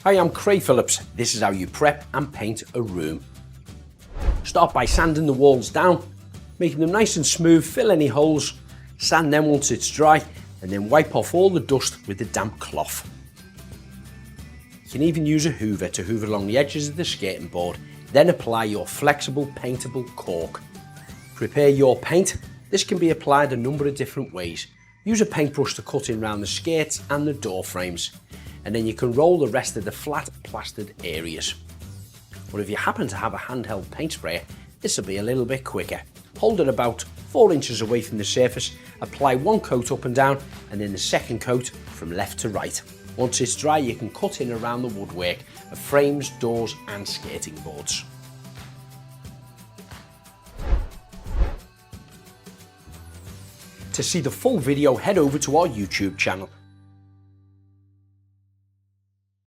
Hi, I'm Phillips. This is how you prep and paint a room. Start by sanding the walls down, making them nice and smooth, fill any holes, sand them once it's dry, and then wipe off all the dust with a damp cloth. You can even use a hoover to hoover along the edges of the skirting board, then apply your flexible paintable caulk. Prepare your paint. This can be applied a number of different ways. Use a paintbrush to cut in around the skirts and the door frames, and then you can roll the rest of the flat plastered areas. But if you happen to have a handheld paint sprayer, this will be a little bit quicker. Hold it about 4 inches away from the surface, apply one coat up and down, and then the second coat from left to right. Once it's dry, you can cut in around the woodwork of frames, doors and skirting boards. To see the full video, head over to our YouTube channel.